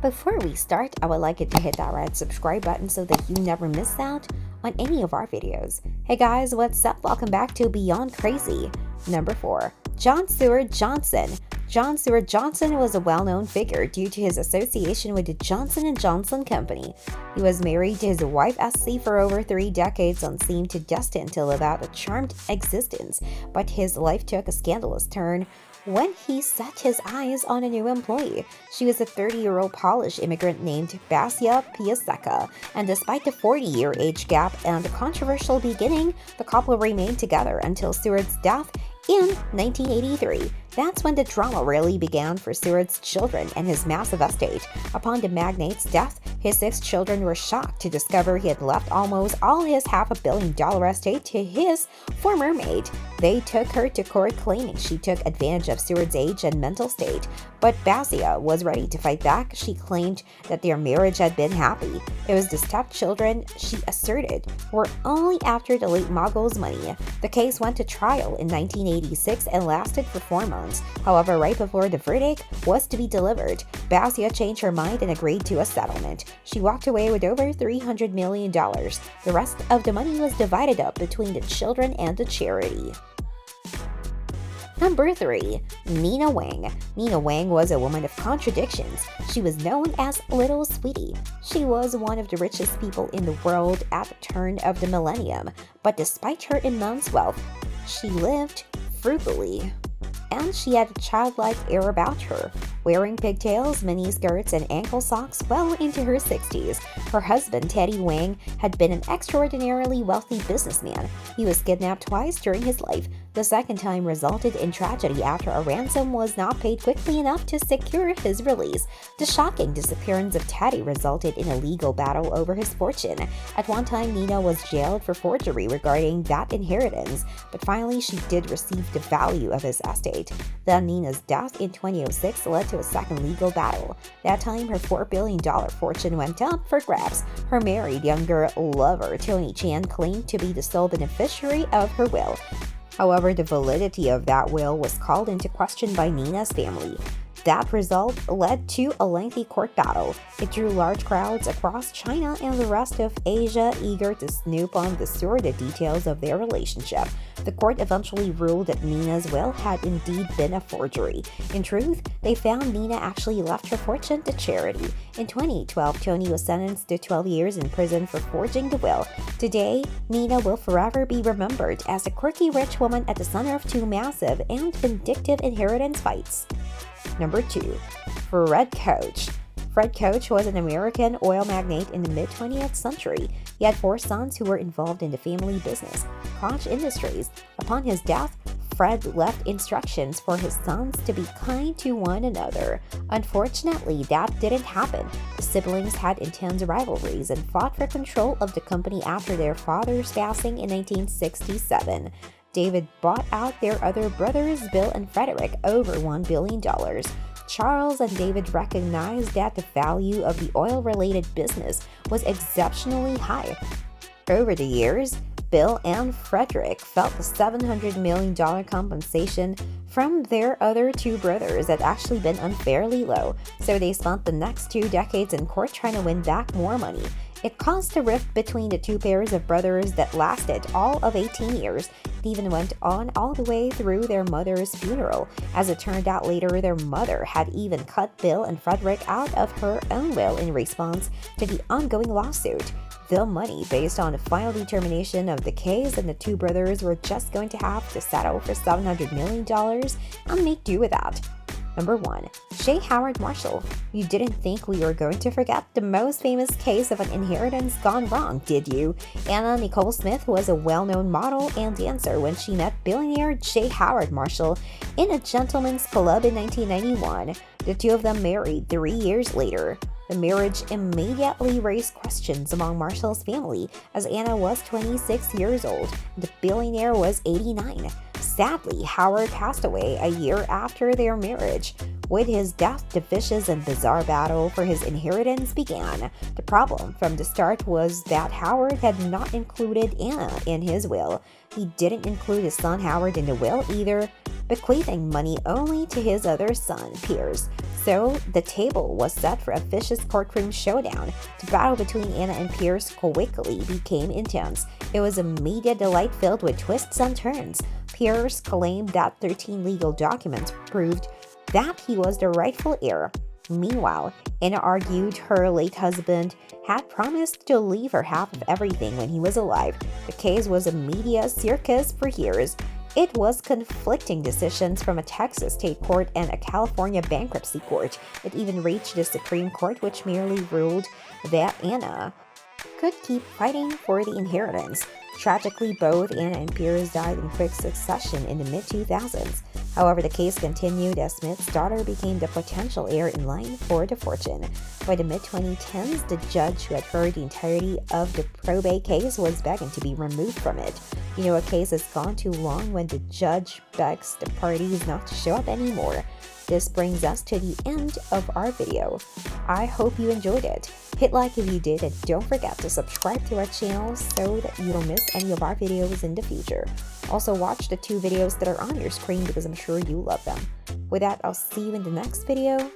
Before we start, I would like you to hit that red subscribe button so that you never miss out on any of our videos. Hey guys, what's up? Welcome back to Beyond Crazy. Number 4. John Stewart Johnson. John Stewart Johnson was a well-known figure due to his association with the Johnson & Johnson Company. He was married to his wife Essie for over 3 decades and seemed to destined to live out a charmed existence, but his life took a scandalous turn when he set his eyes on a new employee. She was a 30-year-old Polish immigrant named Basia Piasecka, and despite the 40-year age gap and the controversial beginning, the couple remained together until Stewart's death in 1983. That's when the drama really began for Stewart's children and his massive estate. Upon the magnate's death, his 6 children were shocked to discover he had left almost all his $500 million estate to his former maid. They took her to court claiming she took advantage of Stewart's age and mental state, but Basia was ready to fight back. She claimed that their marriage had been happy. It was the stepchildren, she asserted, were only after the late mogul's money. The case went to trial in 1986 and lasted for 4 months. However, right before the verdict was to be delivered, Basia changed her mind and agreed to a settlement. She walked away with over $300 million. The rest of the money was divided up between the children and the charity. Number 3. Nina Wang. Nina Wang was a woman of contradictions. She was known as Little Sweetie. She was one of the richest people in the world at the turn of the millennium, but despite her immense wealth, she lived frugally. And she had a childlike air about her, wearing pigtails, miniskirts, and ankle socks well into her 60s. Her husband, Teddy Wang, had been an extraordinarily wealthy businessman. He was kidnapped twice during his life. The second time resulted in tragedy after a ransom was not paid quickly enough to secure his release. The shocking disappearance of Teddy resulted in a legal battle over his fortune. At one time, Nina was jailed for forgery regarding that inheritance, but finally she did receive the value of his estate. Then Nina's death in 2006 led to a second legal battle. That time, her $4 billion fortune went up for grabs. Her married younger lover, Tony Chan, claimed to be the sole beneficiary of her will. However, the validity of that will was called into question by Nina's family. That result led to a lengthy court battle. It drew large crowds across China and the rest of Asia eager to snoop on the sordid details of their relationship. The court eventually ruled that Nina's will had indeed been a forgery. In truth, they found Nina actually left her fortune to charity. In 2012, Tony was sentenced to 12 years in prison for forging the will. Today, Nina will forever be remembered as a quirky rich woman at the center of 2 massive and vindictive inheritance fights. Number 2. Fred Koch. Fred Koch was an American oil magnate in the mid-20th century. He had 4 sons who were involved in the family business, Koch Industries. Upon his death, Fred left instructions for his sons to be kind to one another. Unfortunately, that didn't happen. The siblings had intense rivalries and fought for control of the company after their father's passing in 1967. David bought out their other brothers, Bill and Frederick, over $1 billion. Charles and David recognized that the value of the oil-related business was exceptionally high. Over the years, Bill and Frederick felt the $700 million compensation from their other 2 brothers had actually been unfairly low, so they spent the next 2 decades in court trying to win back more money. It caused a rift between the 2 pairs of brothers that lasted all of 18 years. It even went on all the way through their mother's funeral. As it turned out later, their mother had even cut Bill and Frederick out of her own will in response to the ongoing lawsuit. The money based on the final determination of the case, and the 2 brothers were just going to have to settle for $700 million and make do with that. Number 1. J. Howard Marshall. You didn't think we were going to forget the most famous case of an inheritance gone wrong, did you? Anna Nicole Smith was a well-known model and dancer when she met billionaire J. Howard Marshall in a gentleman's club in 1991. The 2 of them married 3 years later. The marriage immediately raised questions among Marshall's family, as Anna was 26 years old and the billionaire was 89. Sadly, Howard passed away a year after their marriage. With his death, the vicious and bizarre battle for his inheritance began. The problem from the start was that Howard had not included Anna in his will. He didn't include his son Howard in the will either, bequeathing money only to his other son, Piers. So the table was set for a vicious courtroom showdown. The battle between Anna and Piers quickly became intense. It was a media delight filled with twists and turns. Piers claimed that 13 legal documents proved that he was the rightful heir. Meanwhile, Anna argued her late husband had promised to leave her half of everything when he was alive. The case was a media circus for years. It was conflicting decisions from a Texas state court and a California bankruptcy court. It even reached the Supreme Court, which merely ruled that Anna could keep fighting for the inheritance. Tragically, both Anna and Piers died in quick succession in the mid-2000s. However, the case continued as Smith's daughter became the potential heir in line for the fortune. By the mid-2010s, the judge who had heard the entirety of the probate case was begging to be removed from it. You know, a case has gone too long when the judge begs the parties not to show up anymore. This brings us to the end of our video. I hope you enjoyed it. Hit like if you did, and don't forget to subscribe to our channel so that you don't miss any of our videos in the future. Also, watch the 2 videos that are on your screen because I'm sure you love them. With that, I'll see you in the next video.